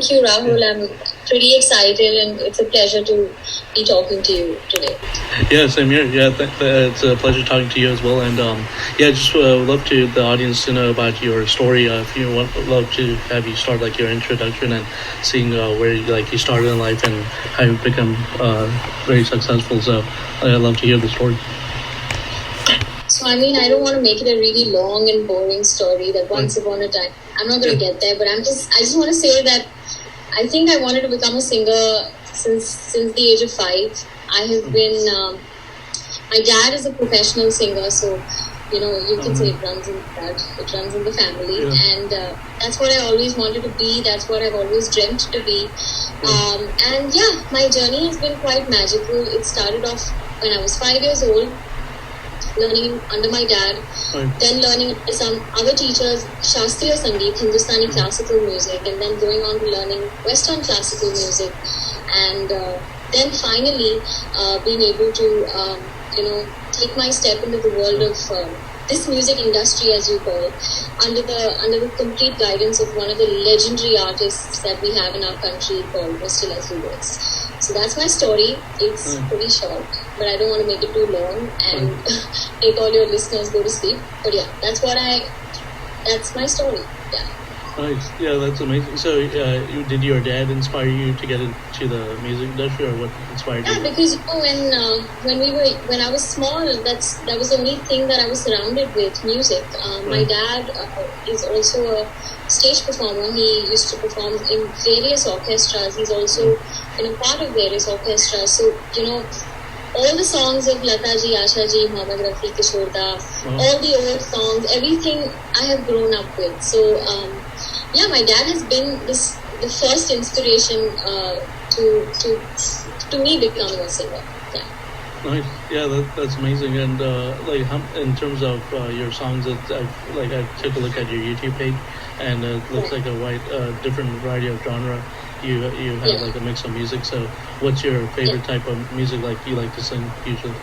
Thank you, Rahul. I'm pretty excited, and it's a pleasure to be talking to you today. Yeah, same here. Yeah, it's a pleasure talking to you as well. And yeah, just love to the audience to know about your story. If you want, love to have you start like your introduction and seeing where you started in life and how you become very successful. So I'd love to hear the story. So, I mean, I don't want to make it a really long and boring story that once upon a time, I'm not going to get there, but I just want to say that I think I wanted to become a singer since the age of 5. I have been, my dad is a professional singer, so, you can say it runs in the blood, it runs in the family. And that's what I always wanted to be. That's what I've always dreamt to be. And yeah, my journey has been quite magical. It started off when I was 5 years old, learning under my dad, then learning under some other teachers, Shastriya Sangeet, Hindustani classical music, and then going on to learning Western classical music, and then finally being able to, take my step into the world of this music industry, as you call it, under the complete guidance of one of the legendary artists that we have in our country called Mr. Leslie Lewis. So that's my story. It's pretty short, but I don't want to make it too long and make all your listeners go to sleep. But yeah, that's my story. Yeah. Nice. Yeah, that's amazing. So, did your dad inspire you to get into the music industry, or what inspired you? Yeah, because when I was small, that was the only thing that I was surrounded with, music. My dad is also a stage performer. He used to perform in various orchestras. He's also part of various orchestras. So all the songs of Lata ji, Asha ji, Mohammad Rafi, Kishore Da, all the old songs, everything I have grown up with. So yeah, my dad has been the first inspiration to me becoming a singer. Yeah. Nice. Yeah, that's amazing. And in terms of your songs, I took a look at your YouTube page, and it looks like a different variety of genre. You have like a mix of music. So, what's your favorite type of music you like to sing usually?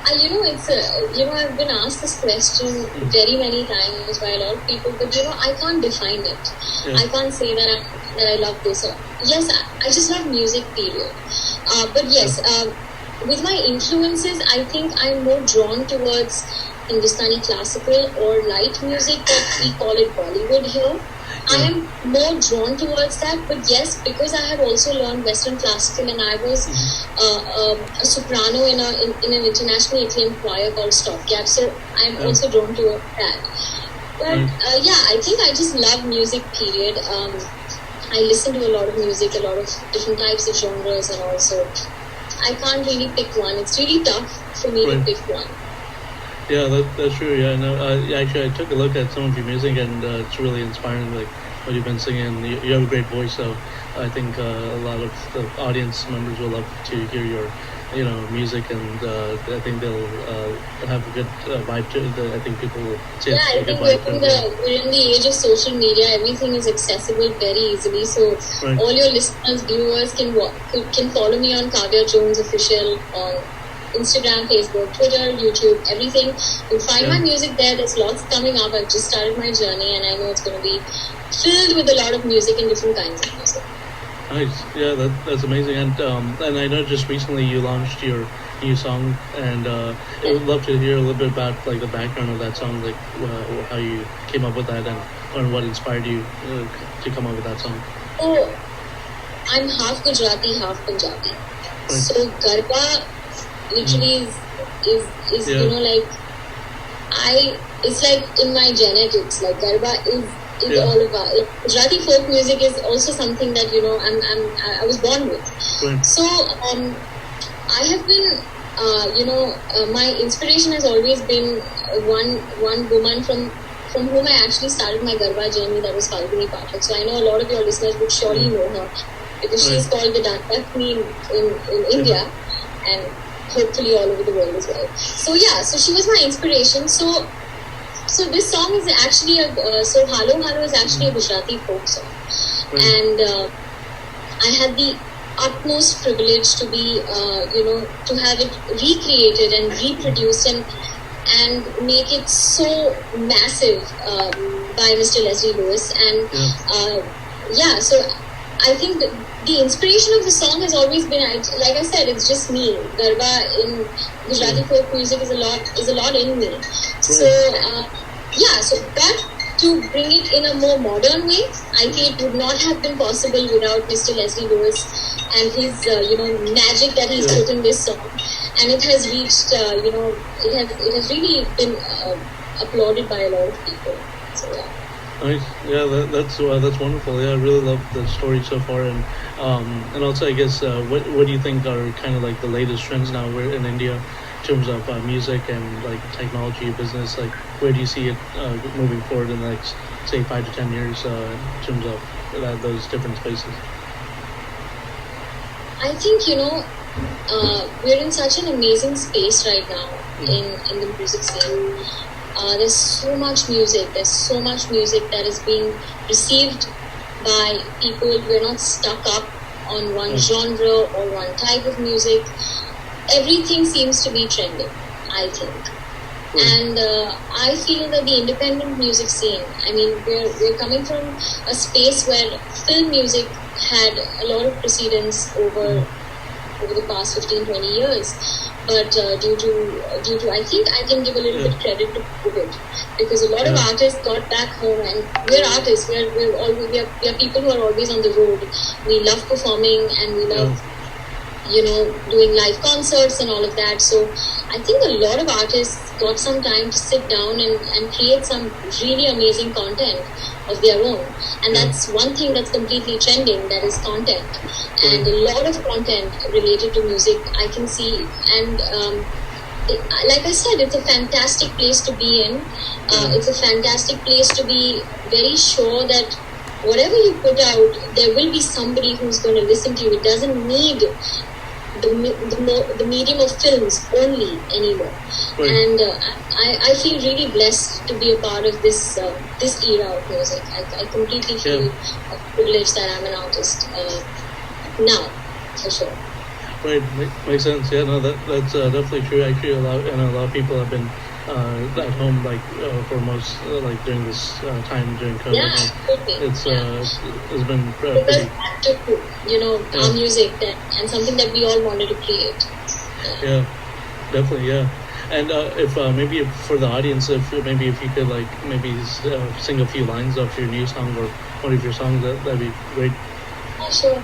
I've been asked this question very many times by a lot of people, but I can't define it. Yeah. I can't say that I love this. Or yes, I just love music. Period. But yes, with my influences, I think I'm more drawn towards Hindustani classical or light music that we call it Bollywood here. I am more drawn towards that, but yes, because I have also learned Western classical, and I was a soprano in an internationally acclaimed choir called Stopgap, so I'm also drawn towards that. But yeah, I think I just love music. Period. I listen to a lot of music, a lot of different types of genres, and also I can't really pick one. It's really tough for me to pick one. Yeah, that's true. Yeah, no, actually, I took a look at some of your music, and it's really inspiring. Like what you've been singing, you have a great voice. So I think a lot of the audience members will love to hear your, music, and I think they'll have a good vibe to it. I think people will say it's a good vibe. We're in the age of social media. Everything is accessible very easily. So all your listeners, viewers can follow me on Kavya Jones Official on Instagram, Facebook, Twitter, YouTube, everything. You'll find my music there. There's lots coming up. I've just started my journey, and I know it's going to be filled with a lot of music and different kinds of music. Nice. Yeah, that's amazing. And I know just recently you launched your new song, and I would love to hear a little bit about the background of that song, how you came up with that, and what inspired you to come up with that song. Oh, I'm half Gujarati, half Punjabi. Right. So Garba literally is it's like in my genetics. Like Garba is all about it. Gujarati folk music is also something that I was born with. Right. So I have been my inspiration has always been one woman from whom I actually started my Garba journey. That was Falguni Pathak. So I know a lot of your listeners would surely know her, because she's called the Danta Queen in India, and hopefully all over the world as well. So yeah, so she was my inspiration. So this song is actually so Halo Halo is actually a Gujarati folk song, and I had the utmost privilege to be to have it recreated and reproduced and make it so massive by Mr. Leslie Lewis, and yeah, so I think the inspiration of the song has always been, like I said, it's just me. Garba in Gujarati folk music is a lot in me. So yeah, so but to bring it in a more modern way, I think it would not have been possible without Mr. Leslie Lewis and his magic that he's put in this song, and it has reached it has really been applauded by a lot of people. So yeah. Nice. Yeah, that's wonderful. Yeah, I really love the story so far, and also I guess what do you think are kind of like the latest trends now we're in India in terms of music and like technology business? Like, where do you see it moving forward in the next say 5 to 10 years in terms of those different spaces? I think we're in such an amazing space right now in the music scene. There's so much music. There's so much music that is being received by people. We're not stuck up on one genre or one type of music. Everything seems to be trending, I think. And I feel that the independent music scene, I mean, we're coming from a space where film music had a lot of precedence over the past 15-20 years. But due to I think I can give a little bit credit to COVID, because a lot of artists got back home, and we're artists. We are people who are always on the road. We love performing, and we love doing live concerts and all of that. So I think a lot of artists got some time to sit down and create some really amazing content of their own, and that's one thing that's completely trending, that is content. And a lot of content related to music I can see, and like I said, it's a fantastic place to be in. It's a fantastic place to be very sure that whatever you put out, there will be somebody who's going to listen to you. It doesn't need the medium of films only anymore. And I feel really blessed to be a part of this era of music. I completely feel privileged that I'm an artist now, for sure. Right, makes sense. Yeah, no, that's definitely true. Actually, a lot of people have been at home for most during this time during COVID. Yeah, it's been pretty. Our music and something that we all wanted to create. Yeah, definitely. Yeah. And if maybe for the audience, if you could maybe sing a few lines of your new song or one of your songs, that'd be great. Sure.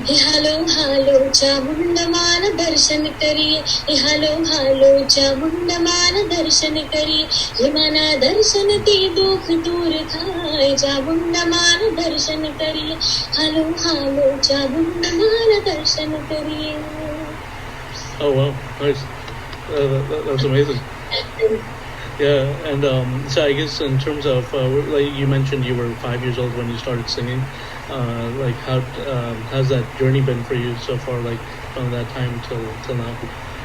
Halo halo Chamundamana darshan kariye, halo halo Chamundamana darshan kariye, himana darshan te dukh dur khai, Chamundamana darshan kariye, halo halo Chamundamana darshan kariye. Oh wow, nice. That's amazing. Yeah, and so I guess in terms of like you mentioned, you were 5 years old when you started singing. How's that journey been for you so far? Like from that time till now,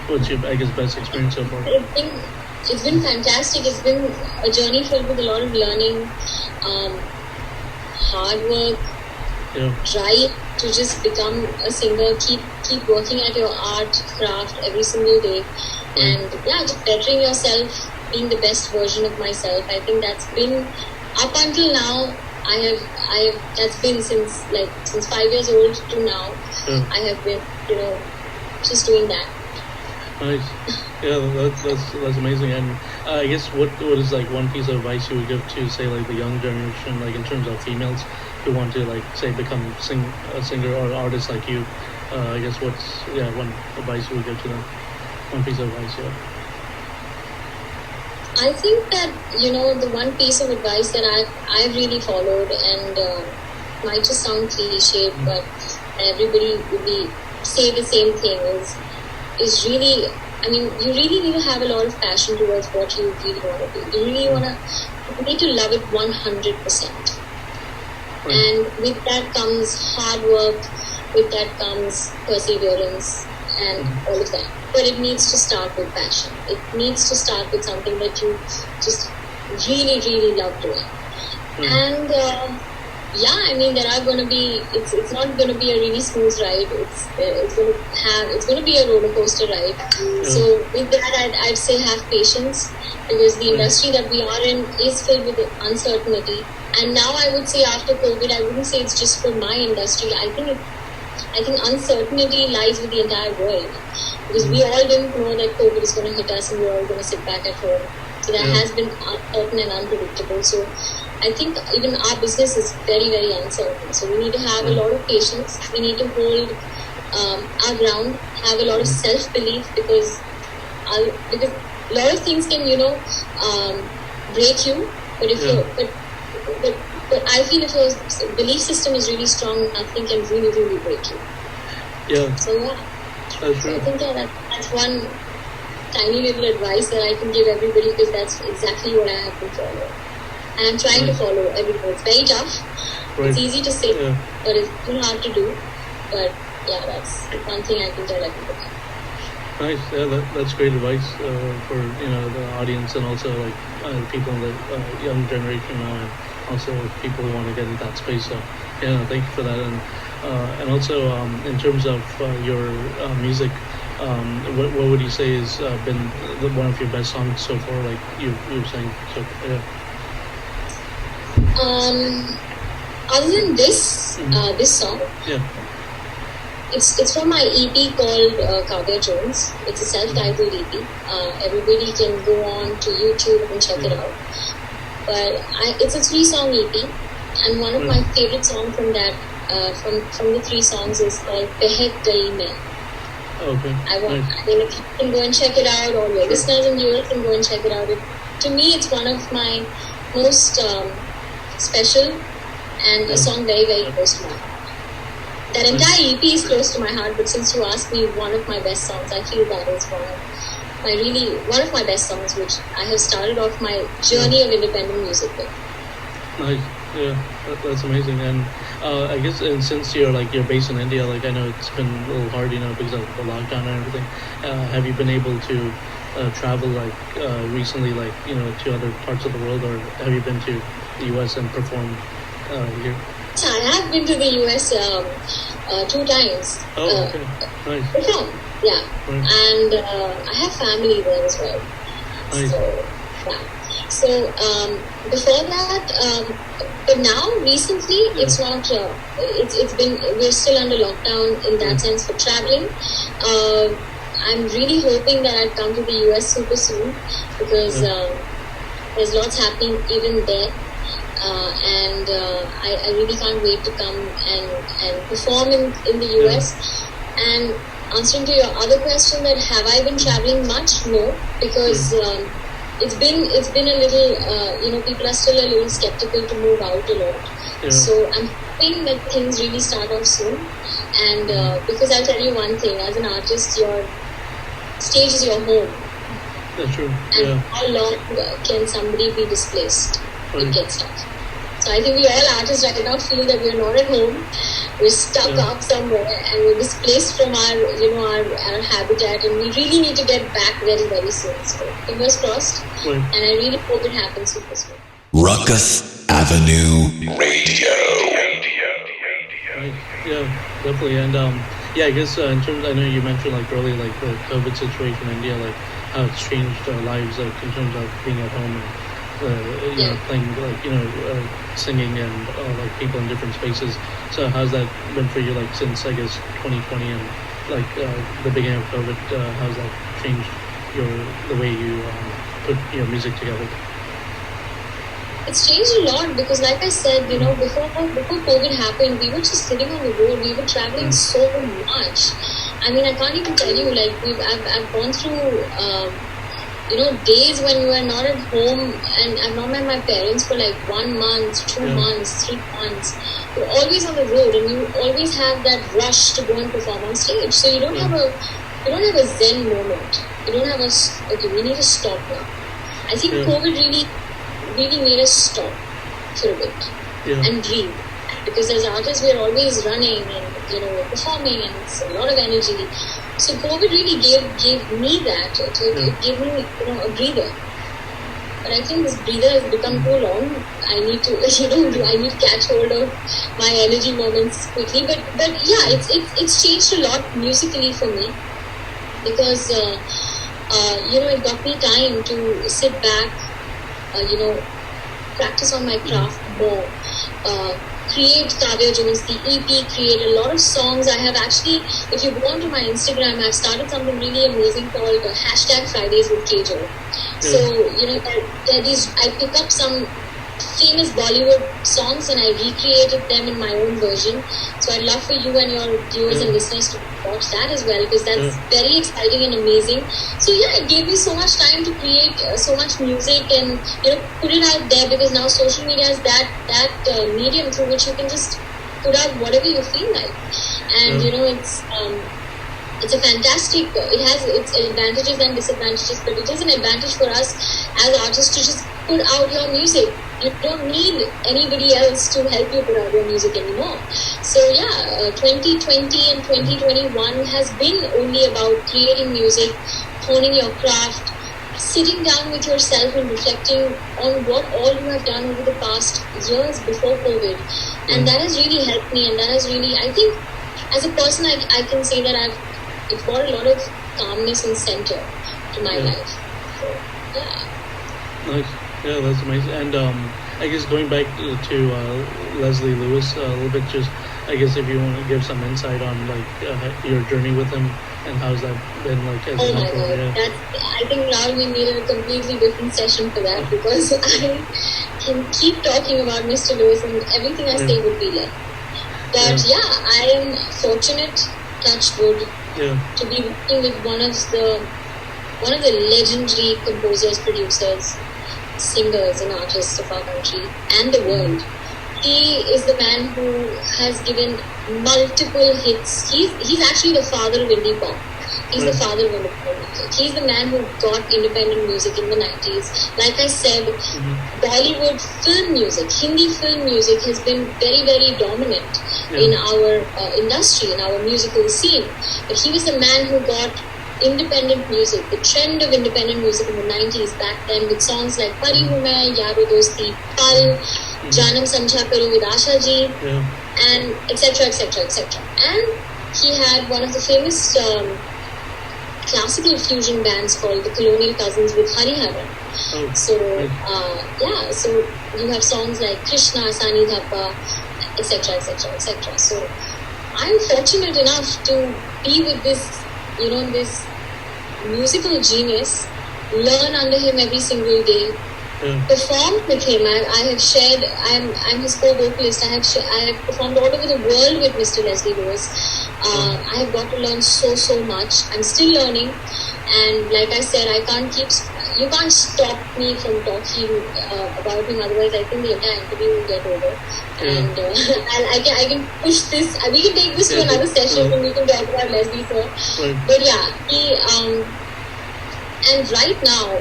what's your best experience so far? It's been fantastic. It's been a journey filled with a lot of learning, hard work, drive to just become a singer. Keep working at your art craft every single day, and just bettering yourself, being the best version of myself. I think that's been up until now. I have that's been since 5 years old to now. I have been just doing that. Nice. Yeah, that's amazing. And I guess what is one piece of advice you would give to say the young generation, in terms of females who want to say become a singer or artist like you? I guess what's one advice you would give to them? One piece of advice, I think that the one piece of advice that I've really followed, and might just sound cliche, but everybody would say the same thing, is really, I mean, you really need to have a lot of passion towards what you really want to do. You need to love it 100%. And with that comes hard work, with that comes perseverance and all of that. But it needs to start with passion. It needs to start with something that you just really, really love doing. And yeah, I mean, there are going to be. It's not going to be a really smooth ride. It's going to be a roller coaster ride. So with that, I'd say have patience, because the industry that we are in is filled with uncertainty. And now I would say after COVID, I wouldn't say it's just for my industry. I think uncertainty lies with the entire world, because we all didn't know that COVID is going to hit us and we're all going to sit back at home. So that has been uncertain and unpredictable. So I think even our business is very, very uncertain. So we need to have a lot of patience. We need to hold our ground, have a lot of self-belief, because a lot of things can, break you. But if but I feel if your belief system is really strong, nothing can really, really break you. Yeah. So That's true. I think that's one tiny little advice that I can give everybody, because that's exactly what I have been following. And I'm trying to follow everything. It's very tough. Right. It's easy to say, but it's too hard to do. But yeah, that's one thing I can tell everybody. Nice. Yeah, that's great advice for the audience, and also like people in the young generation now, and also people who want to get into that space. So yeah, thank you for that. And also in terms of your music, what would you say has been one of your best songs so far? Like you were saying, so yeah. Other than this this song, it's from my EP called Kavya Jones. It's a self-titled EP. Everybody can go on to YouTube and check it out. But it's a 3-song EP, and one of my favorite songs from that from the 3 songs is called Behek Gayi Main. Okay. I mean, if you can go and check it out, or your listeners in the US can go and check it out. To me, it's one of my most special, and a song very, very close to my heart. That entire EP is close to my heart, but since you asked me one of my best songs, I feel that is one of my best songs, which I have started off my journey of independent music with. Nice. Yeah, that's amazing. And I guess, and since you're based in India, I know it's been a little hard, because of the lockdown and everything. Have you been able to travel recently, to other parts of the world, or have you been to the US and performed here? I have been to the US 2 times. Oh, okay. Nice. Performed, yeah. Right. And I have family there as well. Nice. So, yeah. So before that, but now recently it's not. We're still under lockdown in that sense for traveling. I'm really hoping that I'd come to the US super soon, because there's lots happening even there. And I really can't wait to come and perform in the US. And answering to your other question, that have I been traveling much? No, because it's been a little, people are still a little skeptical to move out a lot. Yeah. So I'm hoping that things really start off soon. And because I'll tell you one thing, as an artist, your stage is your home. That's true. And how long can somebody be displaced? It gets tough. So I think we all artists right now feel that we're not at home. We're stuck up somewhere, and we're displaced from our habitat, and we really need to get back very, very soon. So fingers crossed, and I really hope it happens super soon. Ruckus Avenue Radio. Right. Yeah, definitely. And I guess in terms, I know you mentioned earlier, the COVID situation in India, how it's changed our lives, in terms of being at home and playing, singing and people in different spaces. So how's that been for you, since I guess 2020 and the beginning of COVID? How's that changed the way you put your music together? It's changed a lot, because like I said, before COVID happened, we were just sitting on the road. We were traveling so much. I mean, I can't even tell you, I've gone through days when we were not at home, and I've not met my parents for 1 month, 2 months, 3 months. You're always on the road, and you always have that rush to go and perform on stage. So you don't have a zen moment. You don't have okay, we need to stop now. I think COVID really made us stop for a bit and breathe. Because as artists, we're always running and performing, and it's a lot of energy. So COVID really gave me that. It gave me a breather. but I think this breather has become too long. I need to, I need to catch hold of my energy moments quickly. But yeah, it's changed a lot musically for me because it got me time to sit back, practice on my craft more. Create Kavya Jones, the EP, create a lot of songs. I have actually, if you go onto my Instagram, I've started something really amazing called #Fridays with Kejo. So, I pick up some famous Bollywood songs and I recreated them in my own version. So I'd love for you and your viewers and listeners to watch that as well because that's very exciting and amazing. So yeah, it gave me so much time to create so much music and put it out there because now social media is that medium through which you can just put out whatever you feel like. And it's a fantastic, it has its advantages and disadvantages, but it is an advantage for us as artists to just put out your music. You don't need anybody else to help you put out your music anymore. So yeah, 2020 and 2021 has been only about creating music, honing your craft, sitting down with yourself and reflecting on what all you have done over the past years before COVID. And that has really helped me, and that has really, I think, as a person, I can say that it brought a lot of calmness and center to my life. So, yeah. Nice. Yeah, that's amazing. And I guess going back to Leslie Lewis a little bit, just I guess if you want to give some insight on your journey with him and how's that been like as oh an my mentor? God, I think now we need a completely different session for that because I can keep talking about Mr. Lewis and everything I say would be left. But I am fortunate, touch wood, to be working with one of the legendary composers, producers, singers and artists of our country and the world. He is the man who has given multiple hits. He's actually the father of indie pop. He's the father of independent music. He's the man who got independent music in the 90s. Like I said, Bollywood film music, Hindi film music has been very, very dominant in our industry, in our musical scene. But he was the man who got independent music, the trend of independent music in the 90s back then with songs like Pari Hu Main, Yaro Dosti, Pal, Janam Samjha Karu with Asha Ji, and etc, etc, etc. And he had one of the famous classical fusion bands called the Colonial Cousins with Hariharan. So you have songs like Krishna, Sani Dhappa, etc, etc, etc. So I'm fortunate enough to be with this musical genius, learn under him every single day, performed with him. I have shared, I'm his co-vocalist. I have performed all over the world with Mr. Leslie Lewis. I have got to learn so much. I'm still learning, and like I said, you can't stop me from talking about him. Otherwise, I think the entire interview will get over. And I can push this. We can take this to another session and we can talk about Leslie sir. But yeah, he and right now,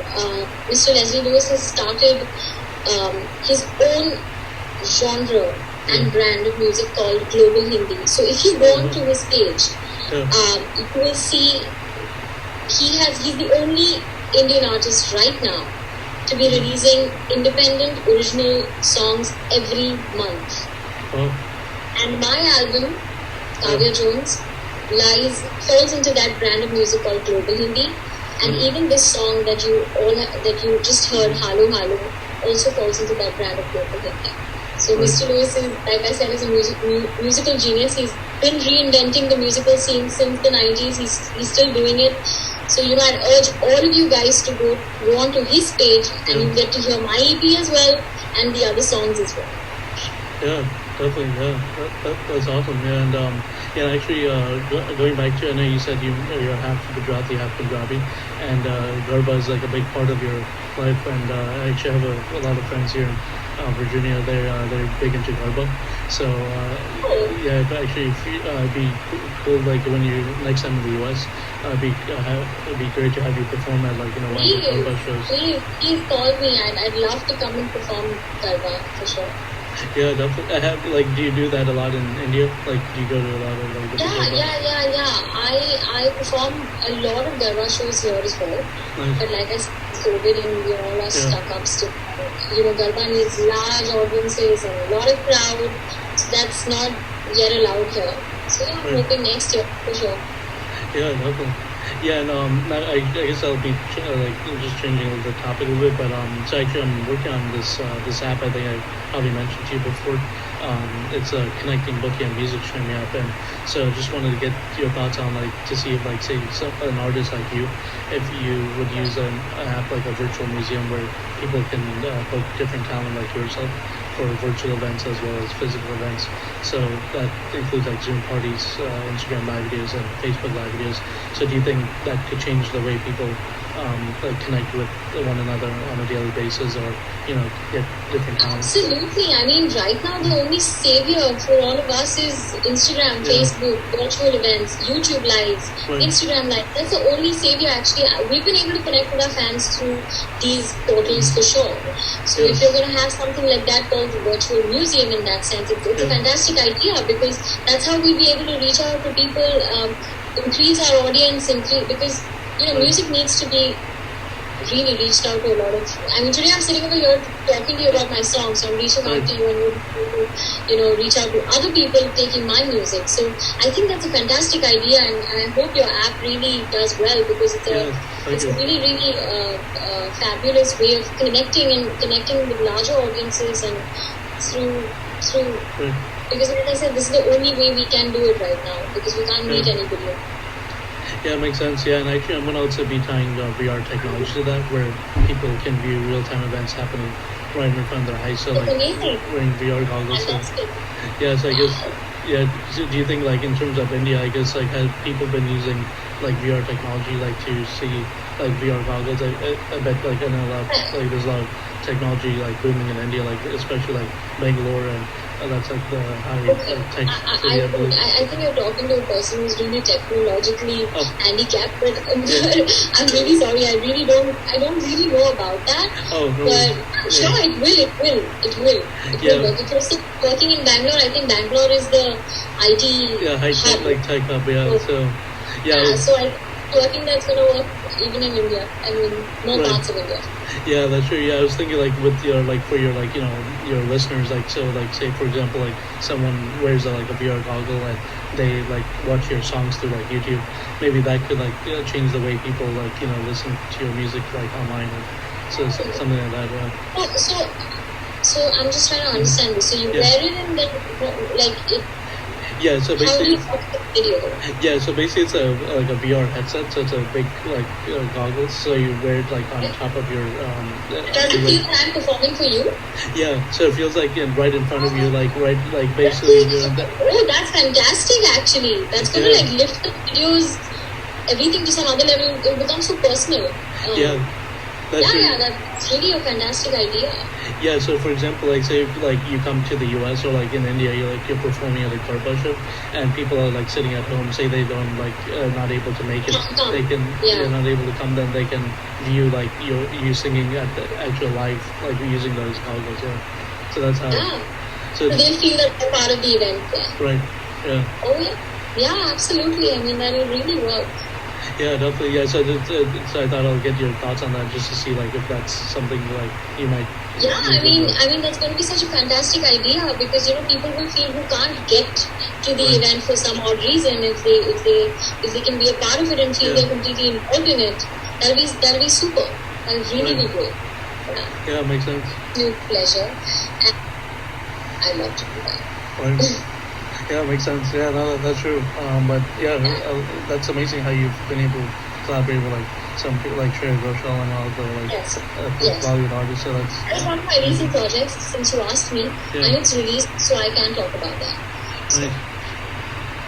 Mr. Leslie Lewis has started his own genre and brand of music called Global Hindi. So if you go onto his page, you will see he's the only Indian artist right now to be releasing independent original songs every month. And my album, Kavya Jones, falls into that brand of music called Global Hindi. And even this song that you just heard, Halo Halo, also falls into that brand of Global Hindi. So Mr. Lewis is, like I said, is a musical genius. He's been reinventing the musical scene since the 90s. He's still doing it. So I'd urge all of you guys to go onto his page and you get to hear my EP as well and the other songs as well. Yeah, definitely. Yeah, that's awesome. Yeah, and actually, going back to, I know you said you're half Gujarati, half Punjabi, and Garba is like a big part of your life. And I actually have a lot of friends here in Virginia. They're big into Garba. So yeah, but actually, it'd be cool. Like when you next time in the US, it'd be great to have you perform at one of the Garba shows. Please call me. I'd love to come and perform Garba for sure. Yeah, definitely. I have like. Do you do that a lot in India? Like, do you go to a lot of like different Yeah, Garba? yeah. I perform a lot of Garba shows here as well. Nice. But like I said, COVID and we all are stuck up still. Garba needs large audiences and a lot of crowd. So that's not yet allowed here. So yeah, I'm hoping next year for sure. Yeah, definitely. Yeah, and I guess I'll be like just changing the topic a little bit, but so actually I'm working on this app. I think I probably mentioned to you before. It's a connecting booking and music streaming app, and so just wanted to get your thoughts on like to see if like say an artist like you, if you would use an app like a virtual museum where people can book different talent like yourself for virtual events as well as physical events. So that includes like Zoom parties, Instagram live videos, and Facebook live videos. So do you think that could change the way people like connect with one another on a daily basis, or get different talent? Absolutely. I mean, right now the only savior for all of us is Instagram, Facebook, virtual events, YouTube lives, Instagram live. That's the only savior actually. We've been able to connect with our fans through these portals for sure. So if you're going to have something like that called the virtual museum in that sense, it's a fantastic idea, because that's how we'll be able to reach out to people, increase our audience, because music needs to be really reached out to a lot of. I mean, today I'm sitting over here talking to you about my song, so I'm reaching out to you and reach out to other people taking my music. So I think that's a fantastic idea, and I hope your app really does well, because it's a really fabulous way of connecting with larger audiences and through. Because like I said, this is the only way we can do it right now, because we can't meet anybody. Yeah, it makes sense. Yeah, and actually, I'm going to also be tying VR technology to that, where people can view real-time events happening right in front of their eyes. So, like, wearing VR goggles. So, yeah, so I guess, so do you think, like, in terms of India, I guess, like, have people been using, like, VR technology, like, to see, like, VR goggles? I bet, like, I know a lot, like, there's a lot of technology, like, booming in India, like, especially, like, Bangalore, and that's like the high tech city, I believe. I think you're talking to a person who's really technologically handicapped, but I'm really sorry. I don't really know about that. Oh, no. But sure, it will. If you're still working in Bangalore, I think Bangalore is the IT high tech, like tech hub, so I think that's gonna work even in India. I mean, more parts of India. Yeah, that's true. Yeah, I was thinking like with your like for your like your listeners, like so like say for example like someone wears like a VR goggle and they like watch your songs through like YouTube. Maybe that could like change the way people like listen to your music like online, and so something like that. Yeah. So I'm just trying to understand this. So you wear it and then like it. Yeah, so basically, how do you watch the video? Yeah, so basically it's like a VR headset, so it's a big like goggles, so you wear it like on top of your. Does it feel that I'm performing for you? Yeah, so it feels like right in front of you, like basically. Oh, that's fantastic! Actually, that's gonna like lift the videos, everything to some other level. It becomes so personal. That's really a fantastic idea. Yeah, so for example, like say if, like you come to the US or like in India, you're performing at a Garba show, and people are like sitting at home, say they don't like not able to make it, they're not able to come, then they can view like you singing at the actual live, like using those goggles. Yeah, so that's how. So they'll feel that they're part of the event. Right. Yeah. Oh yeah, absolutely. I mean, that will really work. Yeah, definitely. Yeah, so I thought I'll get your thoughts on that just to see like if that's something like you might. Yeah, I mean that's going to be such a fantastic idea, because people will feel who can't get to the event for some odd reason, if they can be a part of it and feel they're completely involved in it. That'll be super. That'll really be great. Yeah, makes sense. New pleasure, and I love to do that. Right. Yeah, makes sense. Yeah, no, that's true. But yeah, that's amazing how you've been able to collaborate with like some people like Shreya Ghoshal and all the like Bollywood artists. So that's one of my recent projects. Since you asked me, and it's released, so I can talk about that. So. Nice.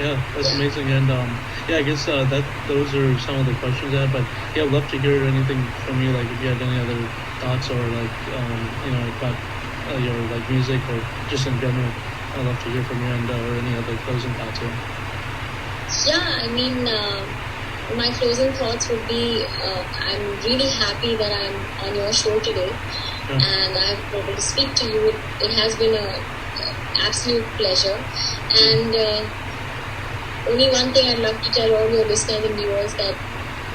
Yeah, that's amazing. And I guess that those are some of the questions I have. But yeah, I'd love to hear anything from you. Like if you had any other thoughts or like about your like music or just in general. I'd love to hear from you, and or any other closing thoughts here. Yeah, I mean, my closing thoughts would be, I'm really happy that I'm on your show today, and I've been able to speak to you. It has been a absolute pleasure. And only one thing I'd love to tell all your listeners and viewers that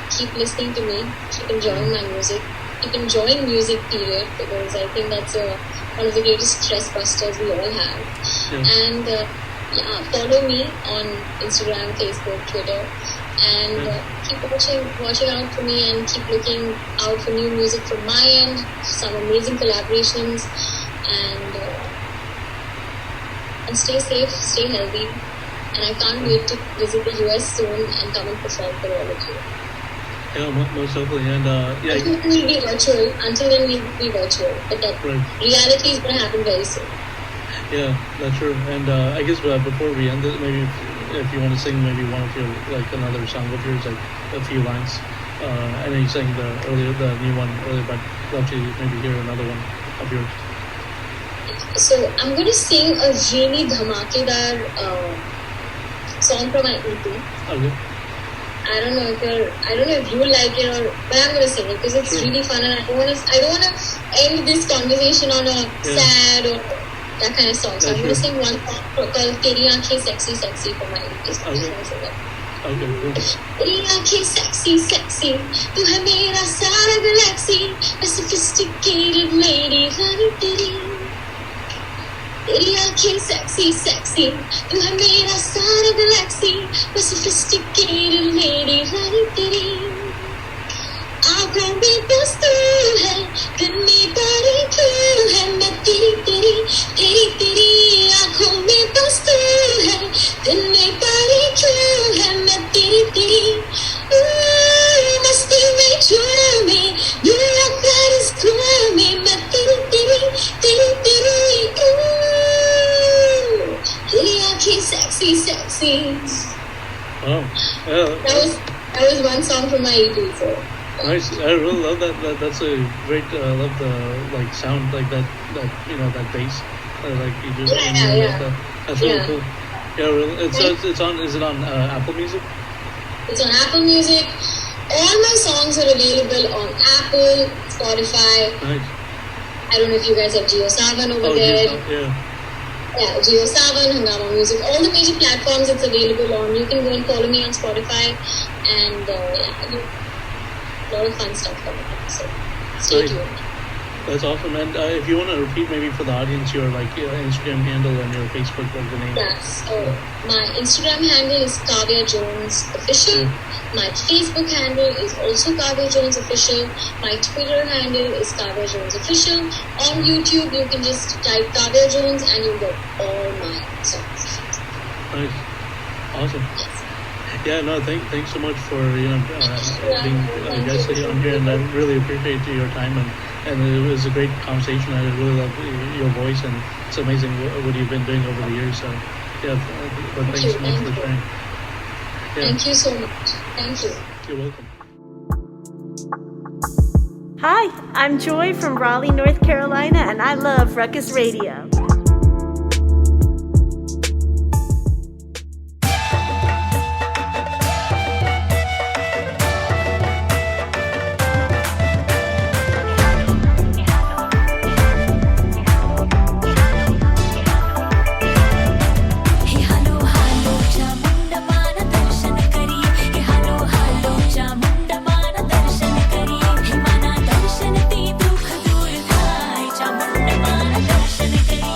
keep listening to me, keep enjoying my music, keep enjoying music, period, because I think that's one of the greatest stress busters we all have. And follow me on Instagram, Facebook, Twitter, and keep watching out for me, and keep looking out for new music from my end, some amazing collaborations, and stay safe, stay healthy, and I can't wait to visit the US soon and come and perform for all of you. Yeah, most definitely, and yeah. I think we'll be virtual. Until then, we'll be virtual, but that reality is going to happen very soon. Yeah, that's true. And I guess before we end it, maybe if you want to sing maybe one of your, like another song of yours, like a few lines. I know you sang the new one earlier, but I'd love to maybe hear another one of yours. So I'm going to sing a really dhamakedar song from my EP. Okay. I don't know if you like it, but I'm going to sing it because it's really fun, and I don't want to end this conversation on a sad or that kind of song. So I'm going to sing one song called Teri Aankhein Sexy Sexy for my EP. Okay, cool. तेरी आँखें sexy sexy, तू है मेरा सारा galaxy, a sophisticated lady रानी तेरी. तेरी आँखें sexy sexy, तू है मेरा सारा galaxy, a sophisticated lady रानी तेरी. आँखों में बस तू है, दिल में बारी क्यों है, मैं तेरी आँखों में बस तू है, दिल में बारी क्यों है, मैं तेरी. मस्ती में झूम में, New York that is cool में, मैं तेरी. तेरी आँखें sexy sexy. Oh, yeah. That was one song from my EP. So. Nice. I really love that. That's a great. I love the sound, like that that bass. Like you just. Yeah. That's really cool. Yeah, really. It's on. Is it on Apple Music? It's on Apple Music. All my songs are available on Apple, Spotify. Nice. I don't know if you guys have JioSaavn over there. Yeah, JioSaavn, Hungama Music, all the major platforms it's available on. You can go and follow me on Spotify, and a lot of fun stuff coming up. So stay tuned. That's awesome. And if you want to repeat maybe for the audience your Instagram handle and your Facebook, like the name. Yeah, so my Instagram handle is Kavya Jones Official. My Facebook handle is also Kavya Jones Official. My Twitter handle is Kavya Jones Official. On YouTube, you can just type Kavya Jones and you'll get all my songs. Nice. Awesome. Yes. Yeah, no, thanks so much for being a guest on here, and I really appreciate your time, and it was a great conversation. I really love your voice, and it's amazing what you've been doing over the years. So, yeah, but thanks so much for sharing. Yeah. Thank you so much. Thank you. You're welcome. Hi, I'm Joy from Raleigh, North Carolina, and I love Ruckus Radio. दर्शन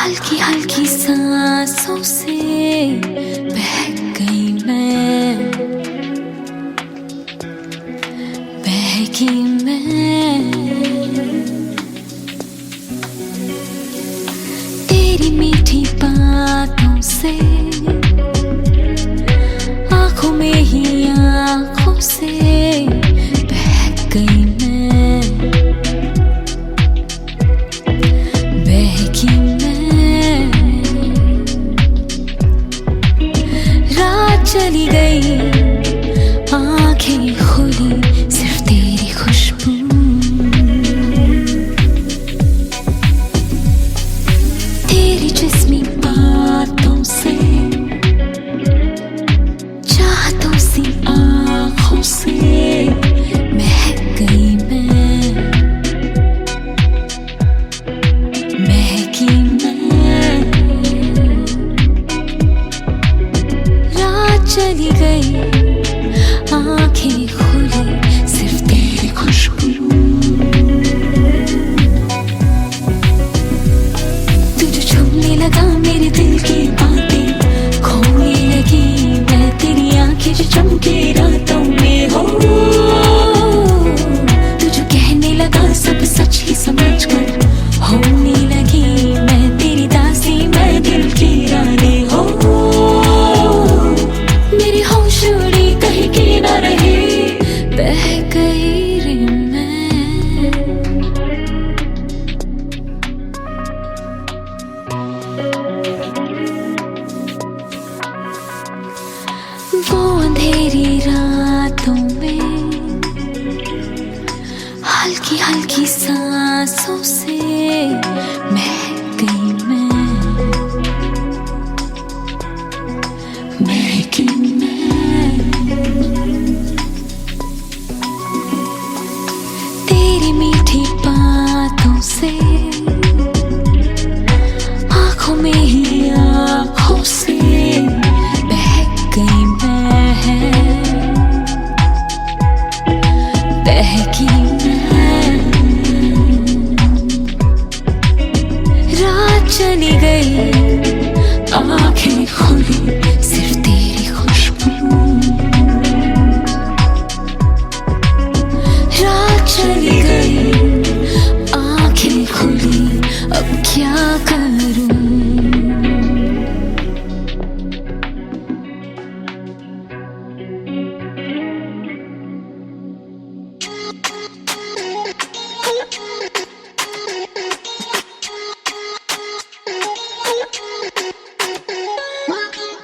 हल्की हल्की सांसों से बहक गई मैं, बहकी मैं। तेरी मीठी बातों से आँखों में ही आँखों से बहक गई मैं, बहकी मैं। रात चली गई आँखें खुली सिर्फ तेरी खुशबू, तेरी जिस्मी बातों से चाहतों सी आँखों से महक गई मैं, महकी मैं। रात चली गई आँखें खुली सिर्फ तेरी खुशबू, तुझे छूने लगा मेरे दिल की बातें, खोने लगी मैं तेरी आँखें जो चमके रातों में हो। तुझे कहने लगा सब सच ही समझकर, होने लगी मैं तेरी दासी, मैं दिल की रानी हो। मेरी होश उड़ी कहीं की न रही, बह गई रे मैं। वो अंधेरी रातों में हल्की हल्की सांसों से महक गई मैं, महकी मैं। तेरी मीठी बातों से आँखों में ही आँखों से बहक गई मैं, बहकी मैं। रात चली गई आँखें खुली सिर्फ तेरी खुशबू, रात चली गई आँखें खुली अब क्या करूं।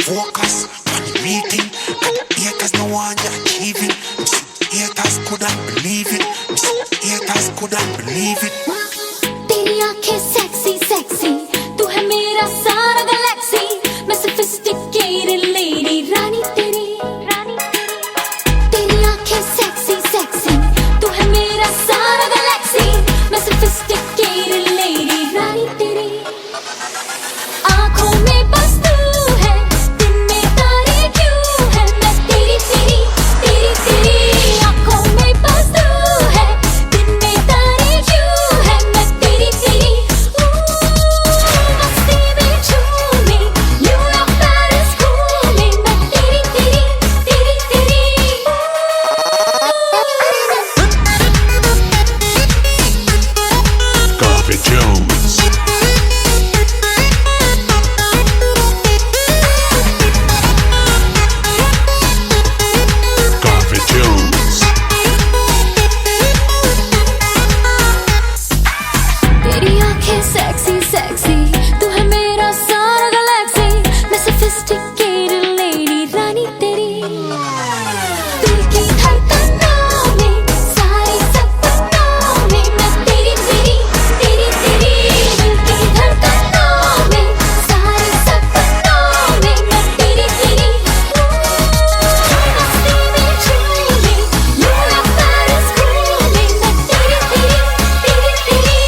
Focus on the meeting, and the haters no one you achieving. Haters couldn't believe it. Haters couldn't believe it. तेरी आँखें sexy sexy, तू है मेरा सारा गैलेक्सी, मैं sophisticated lady रानी तेरी। तेरी आँखें sexy sexy, तू है मेरा सारा गैलेक्सी, मैं sophisticated lady रानी तेरी। आँखों में बस तू है, दिन में तारे क्यों है, मैं तेरी तेरी तेरी तेरी। आँखों में बस तू है, दिन में तारे क्यों है, मैं तेरी तेरी। मस्ती में झूमे, New York Paris घूमे, मैं तेरी तेरी तेरी तेरी। Garvey Jones. Garvey Jones. तेरी आँखें sexy sexy, तू है मेरा सारा गैलेक्सी, मैं sophisticated lady रानी तेरी। दिल की धड़कनों में, सारे सपनों में, मैं तेरी तेरी तेरी तेरी। दिल की धड़कनों में, सारे सपनों में, मैं तेरी तेरी। मस्ती में झूमे, New York Paris घूमे, मैं तेरी तेरी तेरी तेरी।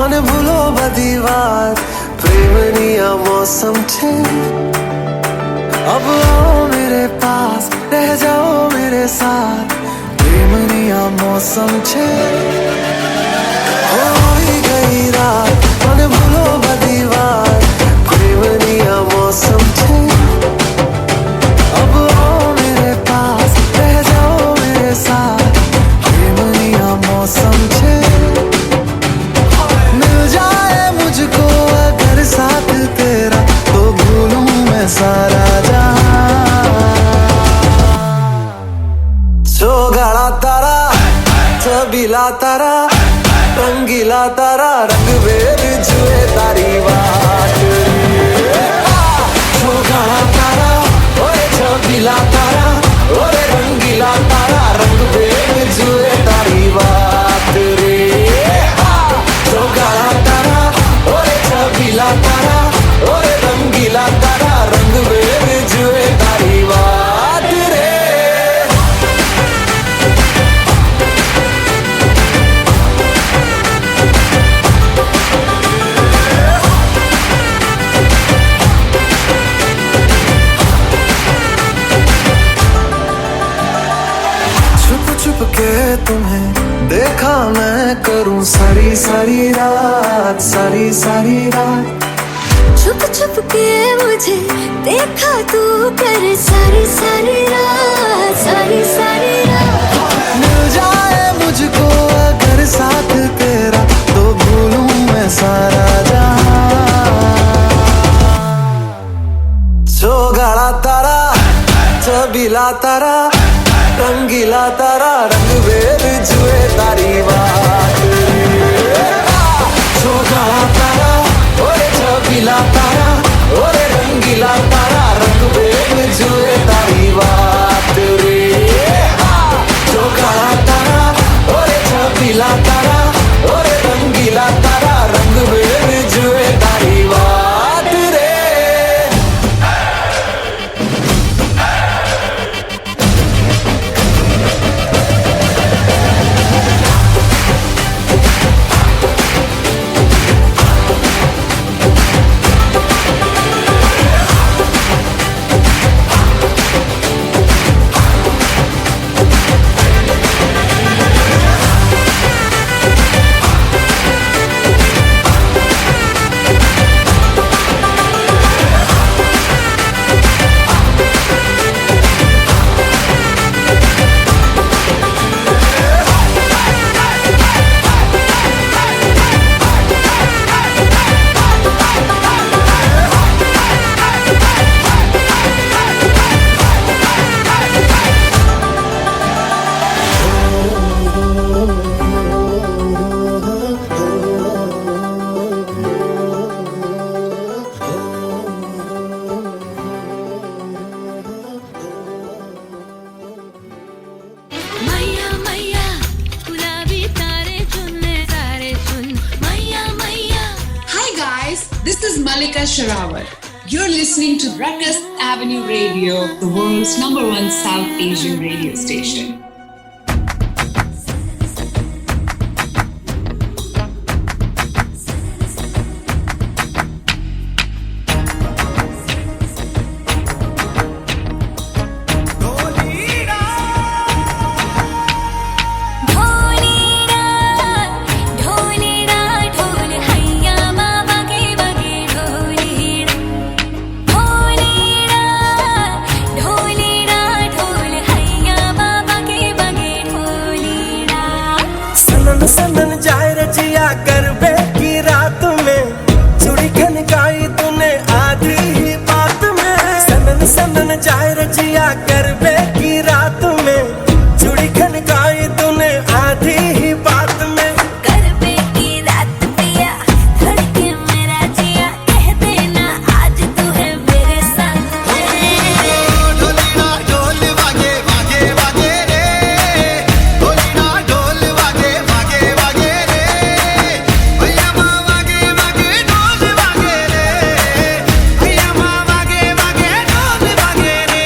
મને ભૂલો બધી વાત પ્રેમની આ મૌસમ છે अब आओ मेरे पास रह जाओ मेरे साथ प्रेमनी आ मौसम छे होई गई रात મને ભૂલો બધી વાત પ્રેમની આ મૌસમ છે अब आओ मेरे पास रह जाओ मेरे साथ प्रेमनी आ मौसम छे मिल जाए मुझको अगर साथ तेरा तो भूलूं मैं सारा गाड़ा तारा छबीला तारा रंगीला तारा रंग वेद जुए तारी बात गाड़ा तारा ओए छबीला तारा ओए रंगीला तारा रंग वेद जुए तारी बात रे गाड़ा तारा ओए छबीला तारा ओए रंगीला तारा रंग वेद जुए तारी बात रे के तुम्हें देखा मैं करूं सारी सारी रात छुप छुप के मुझे देखा तू कर सारी सारी रात मिल जाए मुझको अगर साथ तेरा तो भूलूं मैं सारा जो गाड़ा तारा छबीला तारा रंगीला तारा रंग वेद जुए तारी बात जो गाड़ा तारा ओए छबीला तारा ओए रंगीला तारा रंग वेद जुए तारी बात रे जो गाड़ा तारा ओए छबीला तारा ओए रंगीला तारा रंग वेद जुए तारी बात रे Sherawat. You're listening to Ruckus Avenue Radio, the world's #1 South Asian radio station. सनन जाए रजिया करबे की रात में चूड़ी खनकाई तूने आधी ही बात में सनन सनन जाए रजिया करबे की रात में चूड़ी खनकाई तूने आधी ही बात में करबे की रात पिया धड़के मेरा जिया कह देना आज तू है मेरे साथ ढोलिना ढोल वागे वागे वागे रे ढोलिना ढोल वागे वागे वागे रे भैया माँ वागे वागे ढोल वागे रे भैया माँ वागे वागे ढोल वागे रे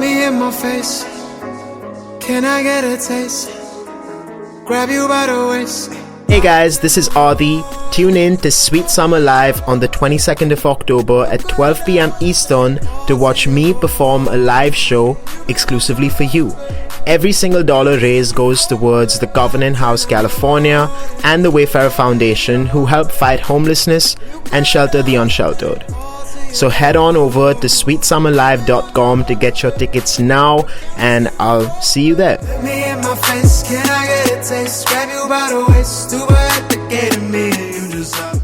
me in my face. Can I get a taste? Grab you by the waist. Hey guys, this is Adi. Tune in to Sweet Summer Live on the 22nd of October at 12 p.m. Eastern to watch me perform a live show exclusively for you. Every single dollar raised goes towards the Covenant House California and the Wayfarer Foundation, who help fight homelessness and shelter the unsheltered. So head on over to sweetsummerlive.com to get your tickets now, and I'll see you there. Let me in my face, can I get a taste? Grab you by the waist, do what the gate of me, and you just